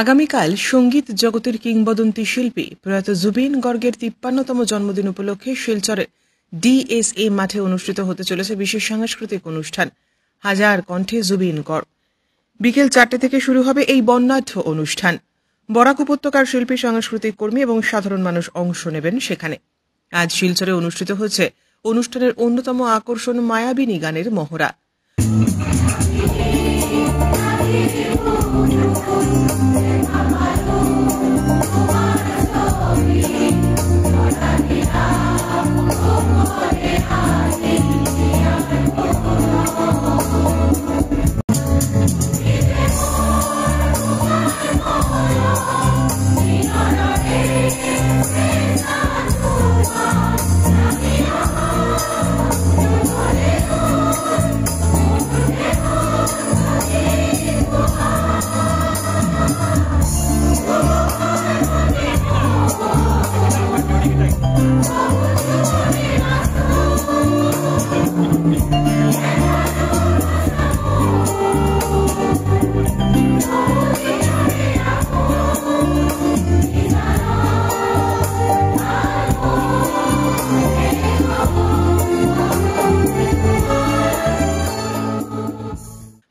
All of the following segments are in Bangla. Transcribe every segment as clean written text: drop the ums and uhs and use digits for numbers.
আগামীকাল সঙ্গীত জগতের কিংবদন্তি শিল্পী প্রয়াত জুবিন গর্গের ৫৩তম জন্মদিন উপলক্ষে শিলচরের ডিএসএ মাঠে অনুষ্ঠিত হতে চলেছে বিশেষ সাংস্কৃতিক অনুষ্ঠান হাজার কণ্ঠে জুবিন গর্গ। বিকেল ৪টে থেকে শুরু হবে এই বর্ণাঢ্য অনুষ্ঠান। বরাক উপত্যকার শিল্পী, সাংস্কৃতিক কর্মী এবং সাধারণ মানুষ অংশ নেবেন সেখানে। আজ শিলচরে অনুষ্ঠিত হচ্ছে অনুষ্ঠানের অন্যতম আকর্ষণ মায়াবিনী গানের মহড়া।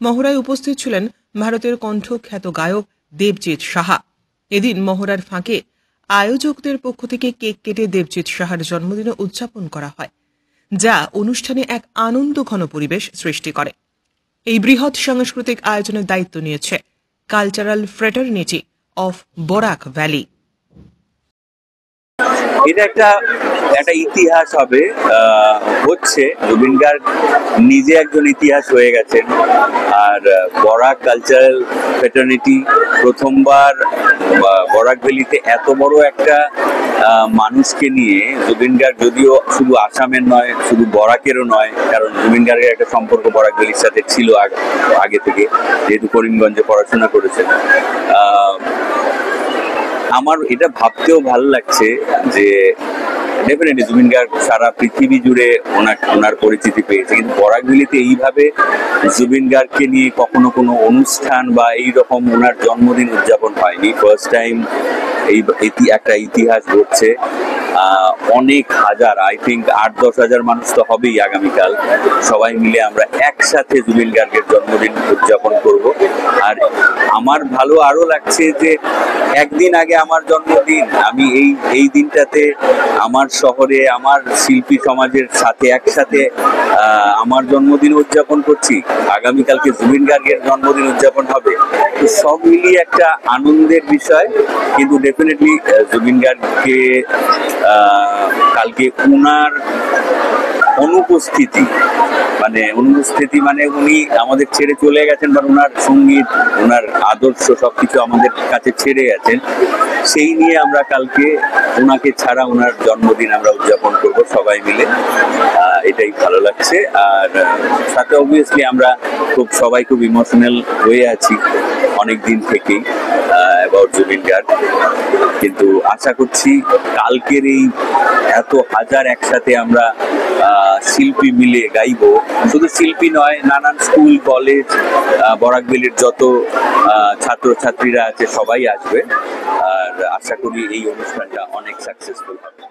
মহড়ায় উপস্থিত ছিলেন ভারতের কণ্ঠখ্যাত গায়ক দেবজিৎ সাহা। এদিন মহড়ার ফাঁকে আয়োজকদের পক্ষ থেকে কেক কেটে দেবজিৎ সাহার জন্মদিনে উদযাপন করা হয়, যা অনুষ্ঠানে এক আনন্দঘন পরিবেশ সৃষ্টি করে। এই বৃহৎ সাংস্কৃতিক আয়োজনের দায়িত্ব নিয়েছে cultural fraternity of Barak valley. এটা একটা ইতিহাস হবে, হচ্ছে জুবিন গার্গ নিজে একজন ইতিহাস হয়ে গেছেন। আর বরাক কালচারাল ফ্রেটার্নিটি প্রথমবার বরাক ভ্যালিতে এত বড় একটা মানুষকে নিয়ে, জুবিন গার্গ যদিও শুধু আসামের নয়, শুধু বরাকেরও নয়, কারণ জুবিন গার্গের একটা সম্পর্ক বরাক ভ্যালির সাথে ছিল আগে থেকে, যেহেতু করিমগঞ্জে পড়াশোনা করেছেন। আমার এটা ভাবতেও ভালো লাগছে যে ডেফিনেটলি জুবিন গার্গ সারা পৃথিবী জুড়ে ওনার পরিচিতি পেয়েছে, কিন্তু বরাক ভ্যালিতে এইভাবে জুবিন গার্গকে নিয়ে কখনো কোনো অনুষ্ঠান বা এইরকম ওনার জন্মদিন উদযাপন হয়নি। ফার্স্ট টাইম একটা ইতিহাস ঘটছে। অনেক হাজার, আই থিঙ্ক ৮-১০ হাজার মানুষ তো হবেই আগামীকাল। সবাই মিলে আমরা একসাথে জুবিন গার্গের জন্মদিন উদযাপন করব। আর আমার ভালো আরো লাগছে যে একদিন আগে আমার জন্মদিন, আমি এই দিনটাতে আমার শহরে আমার শিল্পী সমাজের সাথে একসাথে আমার জন্মদিন উদযাপন করছি। আগামীকালকে জুবিন গার্গের জন্মদিন উদযাপন হবে, তো সব মিলিয়ে একটা আনন্দের বিষয়। কিন্তু ডেফিনেটলি জুবিন গার্গকে কালকে উনার অনুপস্থিতি মানে উনি আমাদের ছেড়ে চলে গেছেন, বা ওনার সঙ্গীত, ওনার আদর্শ সবকিছু আমাদের কাছে ছেড়ে গেছেন। সেই নিয়ে আমরা কালকে ওনাকে ছাড়া ওনার জন্মদিন আমরা উদযাপন করব সবাই মিলে। এটাই ভালো লাগছে। আর সাথে অবভিয়াসলি আমরা সবাই খুব ইমোশনাল হয়ে আছি অনেক দিন থেকেই অ্যাবাউট জুবিন গার্গ। কিন্তু আশা করছি কালকের এই এত হাজার একসাথে আমরা শিল্পী মিলে গাইবো, শুধু শিল্পী নয়, নানান স্কুল, কলেজ, বরাক ভ্যালির যত ছাত্রছাত্রীরা আছে সবাই আসবে। আর আশা করি এই অনুষ্ঠানটা অনেক সাকসেসফুল হবে।